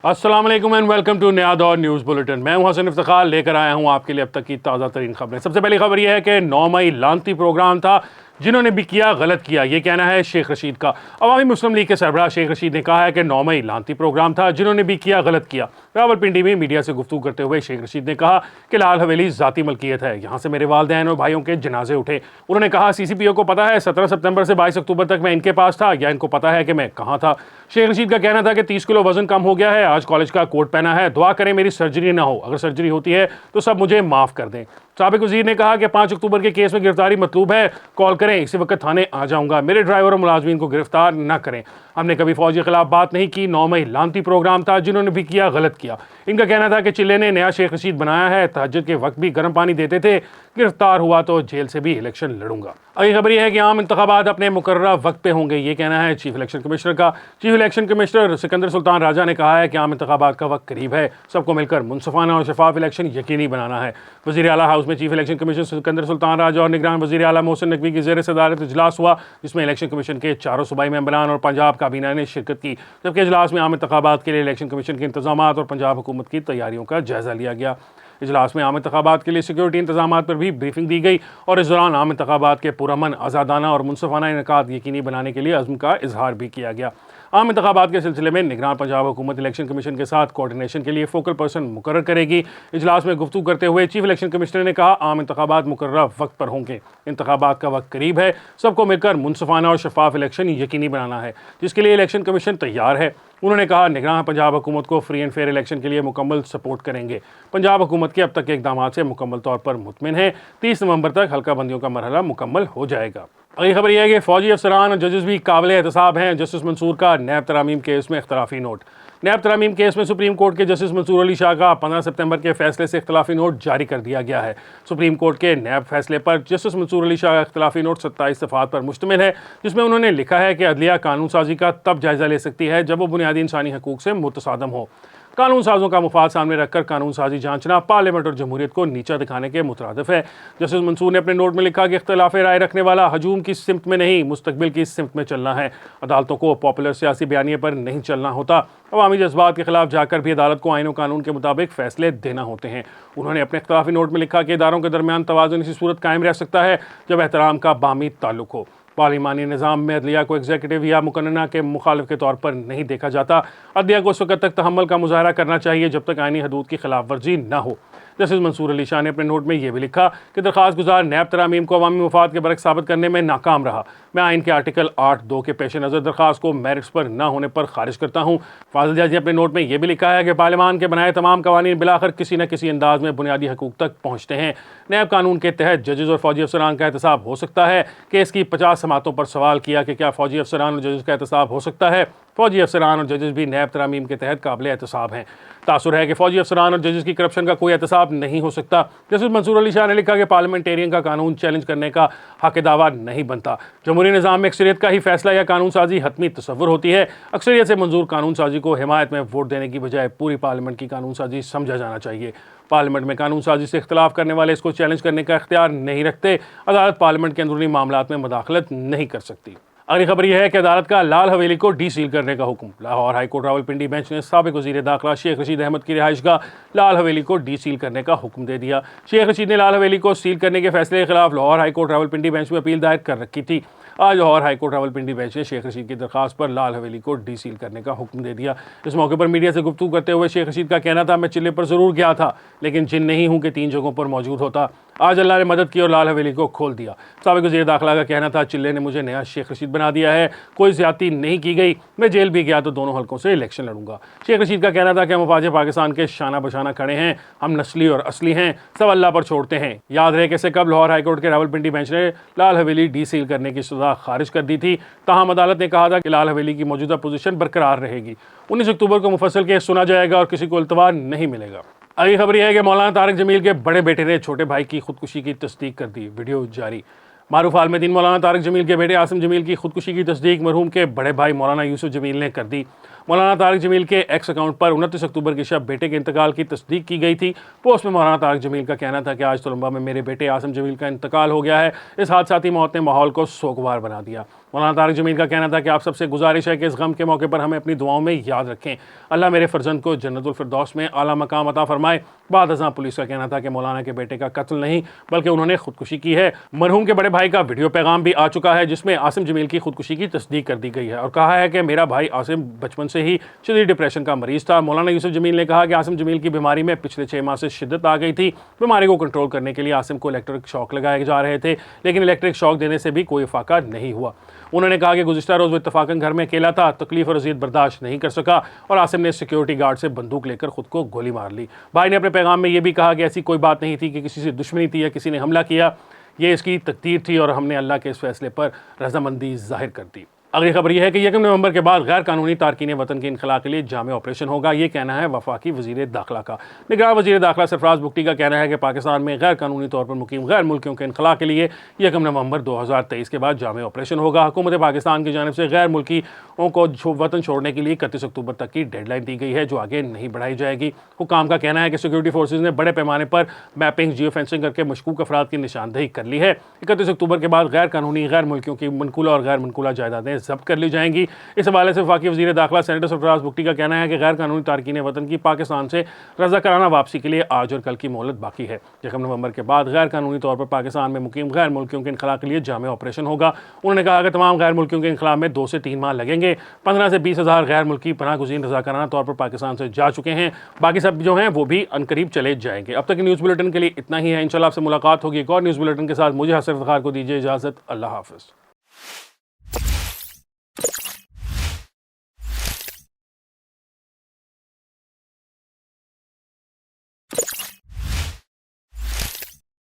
अस्सलाम वालेकुम and welcome to नया दौर न्यूज़ बुलेटिन। मैं हूं हसन इफ्तिखार, लेकर आया हूं आपके लिए अब तक की ताज़ा तरीन खबरें। सबसे पहली खबर यह है कि 9 मई लानती प्रोग्राम था, जिन्होंने भी किया गलत किया, ये कहना है शेख रशीद का। अवामी मुस्लिम लीग के सरबराह शेख रशीद ने कहा है कि 9 मई लानती प्रोग्राम था, जिन्होंने भी किया गलत किया। रावलपिंडी में मीडिया से गुफ्तगू करते हुए शेख रशीद ने कहा कि लाल हवेली ज़ाती मलकियत है, यहाँ से मेरे वालिदैन और भाइयों के जनाजे उठे। उन्होंने कहा CCPO को पता है 17 सितंबर से 22 अक्टूबर तक मैं इनके पास था, या इनको पता है कि मैं कहाँ था। शेख रशीद का कहना था कि 30 किलो वजन कम हो गया है, आज कॉलेज का कोट पहना है, दुआ करें मेरी सर्जरी ना हो, अगर सर्जरी होती है तो सब मुझे माफ़ कर दें। साबिक वजीर ने कहा कि 5 अक्टूबर के केस में गिरफ्तारी मतलूब है, कॉल करें, इसी वक्त थाने आ जाऊंगा, मेरे ड्राइवर और मुलाजमीन को गिरफ्तार न करें। हमने कभी फौज के खिलाफ बात नहीं की, 9 मई लानती प्रोग्राम था, जिन्होंने भी किया गलत किया। इनका कहना था कि चिल्ले ने नया शेख रशीद बनाया है, तहज्जुद के वक्त भी गर्म पानी देते थे, गिरफ्तार हुआ तो जेल से भी इलेक्शन लड़ूंगा। अगली खबर यह है कि आम इंतखाबात अपने मुकर्ररा वक्त पे होंगे, ये कहना है चीफ इलेक्शन कमिश्नर का। Chief election commissioner Sikandar Sultan Raja ने कहा है कि आम इंतखाबात का वक्त करीब है, सबको मिलकर मुनसफाना और शफाफ इलेक्शन यकीनी बनाना है। वज़ीर आला हाउस में chief election commissioner Sikandar Sultan Raja और निगरान वज़ीर आला मोहसिन नकवी की ज़ेर सदारत इजलास हुआ, जिसमें इलेक्शन कमीशन के चारों सूबाई मेंबरान और पंजाब काबीना ने शिरकत की। जबकि इजलास में आम इंतखाबात के लिए इलेक्शन कमीशन के इंतजामात और पंजाब हुकूमत की तैयारियों का जायजा लिया गया। इजलास में आम इंतखाबात के लिए सिक्योरिटी इंतजामात पर भी ब्रीफिंग दी गई और इस दौरान आम इंतखाबात के पुरअमन, आज़ादाना और मुनसफाना इनेकाद यकीनी बनाने के लिए अज़्म का इजहार भी किया गया। आम इंतखाबात के सिलसिले में निगरान पंजाब हुकूमत इलेक्शन कमीशन के साथ कोऑर्डिनेशन के लिए फोकल पर्सन मुकर्रर करेगी। इजलास में गुफ्तगू करते हुए चीफ इलेक्शन कमिश्नर ने कहा, आम इंतखाबात मुकर्ररा वक्त पर होंगे, इंतखाबात का वक्त करीब है, सबको मिलकर मुनसफाना और शफाफ इलेक्शन यकीनी बनाना है, जिसके लिए इलेक्शन कमीशन तैयार है। उन्होंने कहा, निगरान पंजाब हुकूमत को फ्री एंड फेयर इलेक्शन के लिए मुकम्मल सपोर्ट करेंगे। पंजाब हुकूमत के अब तक के इकदाम से मुकम्मल तौर पर मुतमिन है। 30 नवंबर तक हल्का बंदियों का मरहला मुकम्मल हो जाएगा। अगली खबर यह है कि फौजी अफसरान और जजेस भी काबिल एहतसाब हैं। जस्टिस मंसूर का नैब तरामीम केस में इख्तलाफी नोट। नैब तरामीम केस में सुप्रीम कोर्ट के जस्टिस मंसूर अली शाह का 15 सितंबर के फैसले से इख्तलाफी नोट जारी कर दिया गया है। सुप्रीम कोर्ट के नैब फैसले पर जस्टिस मंसूर अली शाह का इख्तलाफी नोट 27 दफात पर मुश्तमिल है, जिसमें उन्होंने लिखा है कि अदलिया कानून साजी का तब जायजा ले सकती है जब वो बुनियादी इंसानी हकूक से मुतसादम हो। कानून साजों का मुफाद सामने रखकर कानून साजी जांचना पार्लियामेंट और जमहूरियत को नीचा दिखाने के मुतरादिफ है। जस्टिस मंसूर ने अपने नोट में लिखा कि इख्तिलाफ राय रखने वाला हजूम की सिमत में नहीं, मुस्तकबिल की सिमत में चलना है। अदालतों को पॉपुलर सियासी बयानिए पर नहीं चलना होता, अवामी जज्बात के खिलाफ जाकर भी अदालत को आईन और कानून के मुताबिक फैसले देना होते हैं। उन्होंने अपने इख्तिलाफी नोट में लिखा कि इदारों के दरमियान तवाज़ुन इसी सूरत कायम रह सकता है जब एहतराम का बामी ताल्लुक हो। पार्लिमानी निज़ाम में अदलिया को एग्जीक्यूटिव या मुकन्ना के मुखालिफ के तौर पर नहीं देखा जाता। अदलिया को उस वक्त तक तहम्मुल का मुजाहरा करना चाहिए जब तक आईनी हदूद की खिलाफ वर्जी न हो। जस्टिस मंसूर अली शाह ने अपने नोट में यह भी लिखा कि दरख्वास्त गुजार नैब तरामीम को अवामी मुफाद के बरक्स साबित करने में नाकाम रहा। मैं आइन के आर्टिकल 8(2) के पेश नज़र दरख्वास्त को मेरिट्स पर न होने पर खारिज करता हूँ। फाजिल जज ने अपने नोट में यह भी लिखा है कि पार्लियामान के बनाए तमाम कवानीन बिलाखिर किसी न किसी अंदाज में बुनियादी हकूक तक पहुँचते हैं। नैब कानून के तहत जजेस और फौजी अफसरान का एहतसाब हो सकता है। केस की 50 समातों पर सवाल किया कि क्या फौजी अफसरान और जजेस का एहतसाब हो सकता है। फौजी अफसरान और जजेस भी नैब तरामीम के तहत काबिल एहतसाब हैं। तासुर है कि फौजी अफसरान और जजेस की करप्शन का कोई एहतसाब नहीं हो सकता। जस्टिस मंसूर अली शाह ने लिखा कि पार्लियामेंटेरियन का कानून चैलेंज करने का हक दावा नहीं बनता। जमहूरी निज़ाम में अक्सरियत का ही फैसला या कानून साजी हतमी तसव्वुर होती है। अक्सरियत से मंजूर कानून साजी को हिमायत में वोट देने की बजाय पूरी पार्लियामेंट की कानून साजी समझा जाना चाहिए। पार्लियामेंट में कानून साजी से इख्तलाफ करने वाले इसको चैलेंज करने का इख्तियार नहीं रखते। अदालत पार्लियामेंट के अंदरूनी मामलात में मुदाखलत नहीं कर सकती। अगली खबर यह है कि अदालत का लाल हवेली को डी सील करने का हुक्म। लाहौर हाईकोर्ट रावलपिंडी बेंच ने साबिक वज़ीर दाखिला शेख रशीद अहमद की रिहाइश का लाल हवेली को डी सील करने का हुक्म दे दिया। शेख रशीद ने लाल हवेली को सील करने के फैसले के खिलाफ लाहौर हाईकोर्ट रावलपिंडी बेंच में अपील दायर कर रखी थी। आज लाहौर हाईकोर्ट रावलपिंडी बेंच ने शेख रशीद की दरख्वास्त पर लाल हवेली को डी सील करने का हुक्म दे दिया। इस मौके पर मीडिया से गुफ्तगू करते हुए शेख रशीद का कहना था, मैं चिल्ले पर ज़रूर गया था, लेकिन जिन नहीं हूँ कि 3 जगहों पर मौजूद होता। आज अल्लाह ने मदद की और लाल हवेली को खोल दिया। साबिक वज़ीर दाखिला का कहना था, चिल्ले ने मुझे नया शेख रशीद बना दिया है, कोई ज़्यादती नहीं की गई, मैं जेल भी गया तो दोनों हलकों से इलेक्शन लड़ूंगा। शेख रशीद का कहना था कि हम मफाद पाकिस्तान के शाना बशाना खड़े हैं, हम नस्ली और असली हैं, सब अल्लाह पर छोड़ते हैं। याद रहे कैसे कब लाहौर हाईकोर्ट के रावलपिंडी बेंच ने लाल हवेली डी सील करने की सज़ा खारिज कर दी थी। ताहम अदालत ने कहा था कि लाल हवेली की मौजूदा पोजीशन बरकरार रहेगी। 19 अक्टूबर को मुफस्सल केस सुना जाएगा और किसी को इल्तवा नहीं मिलेगा। अगली खबर यह है कि मौलाना तारिक जमील के बड़े बेटे ने छोटे भाई की खुदकुशी की तस्दीक कर दी। वीडियो जारी। मारूफ आलमदीन मौलाना तारिक जमील के बेटे आसिम जमील की खुदकुशी की तस्दीक मरहूम के बड़े भाई मौलाना यूसुफ जमील ने कर दी। मौलाना तारिक जमील के एक्स अकाउंट पर 29 अक्टूबर की शब बेटे के इंतकाल की तस्दीक की गई थी। पोस्ट में मौलाना तारिक जमील का कहना था कि आज तलम्बा में मेरे बेटे आसिम जमील का इंतकाल हो गया है। इस हादसाती मौत ने माहौल को सोगवार बना दिया। मौलाना तारिक जमील का कहना था कि आप सबसे गुजारिश है कि इस गम के मौके पर हमें अपनी दुआओं में याद रखें। अल्लाह मेरे फर्जंद को जन्नतुल फिरदौस में आला मकाम अता फरमाए। बाद अज़ां पुलिस का कहना था कि मौलाना के बेटे का कत्ल नहीं बल्कि उन्होंने खुदकुशी की है। मरहूम के बड़े भाई का वीडियो पैगाम भी आ चुका है जिसमें आसिम जमील की खुदकुशी की तस्दीक कर दी गई है और कहा है कि मेरा भाई आसिम बचपन से ही शदीद डिप्रेशन का मरीज था। मौलाना यूसुफ जमील ने कहा कि आसिम जमील की बीमारी में पिछले 6 माह से शिद्दत आ गई थी। बीमारी को कंट्रोल करने के लिए आसिम को इलेक्ट्रिक शॉक लगाए जा रहे थे, लेकिन इलेक्ट्रिक शॉक देने से भी कोई फाका नहीं हुआ। उन्होंने कहा कि गुज़िश्ता रोज़ वो इत्तफाकन घर में अकेला था, तकलीफ और अज़ियत बर्दाश्त नहीं कर सका और आसिम ने सिक्योरिटी गार्ड से बंदूक लेकर खुद को गोली मार ली। भाई ने अपने पैगाम में ये भी कहा कि ऐसी कोई बात नहीं थी कि किसी से दुश्मनी थी या किसी ने हमला किया, ये इसकी तकदीर थी और हमने अल्लाह के इस फैसले पर रजामंदी जाहिर कर दी। अगली खबर यह है कि 1 नवंबर के बाद गैर कानूनी तारकीन वतन के इनखला के लिए जामे ऑपरेशन होगा। ये कहना है वफाकी वजीर दाखिला का। निगरान वजीर दाखिला सरफराज बुगटी का कहना है कि पाकिस्तान में गैर कानूनी तौर पर मुकीम गैर मुल्कियों के इनखला के लिए 1 नवंबर 2023 के बाद जामे ऑपरेशन होगा। हुकूमत पाकिस्तान की जानिब से गैर मुल्कियों को वतन छोड़ने के लिए 31 अक्टूबर तक की डेडलाइन दी गई है जो आगे नहीं बढ़ाई जाएगी। हुकाम का कहना है कि सिक्योरिटी फोर्सेज ने बड़े पैमाने पर मैपिंग जियो फेंसिंग करके मशकूक अफराद की निशानदेही कर ली है। 31 अक्टूबर के बाद गैर कानूनी गैर मुल्कियों की मनकूला और गैर मनकूला जायदादें जब्त कर ली जाएंगी। इस हवाले से वफाकी वज़ीर दाखिला सेनेटर सरफराज बुगटी का कहना है कि गैर कानूनी तारकीन वतन की पाकिस्तान से रज़ाकाराना वापसी के लिए आज और कल की मोहलत बाकी है। 1 नवंबर के बाद गैर कानूनी तौर पर पाकिस्तान में मुकीम गैर मुल्कियों के इनखला के लिए जामे ऑपरेशन होगा। उन्होंने कहा कि तमाम गैर मुल्कियों के इनखला में 2 से 3 माह लगेंगे। 15 से 20 हज़ार गैर मुल्की पनाह गुज़ीन रज़ाकाराना तौर पर पाकिस्तान से जा चुके हैं, बाकी सब जो हैं वो भी अनकरीब चले जाएंगे। अब तक की न्यूज़ बुलेटिन के लिए इतना ही है। इंशाल्लाह आपसे मुलाकात होगी एक और न्यूज़ बुलेटिन के साथ। मुझे हसन इफ्तिखार को दीजिए इजाज़त। अल्लाह हाफ़िज़।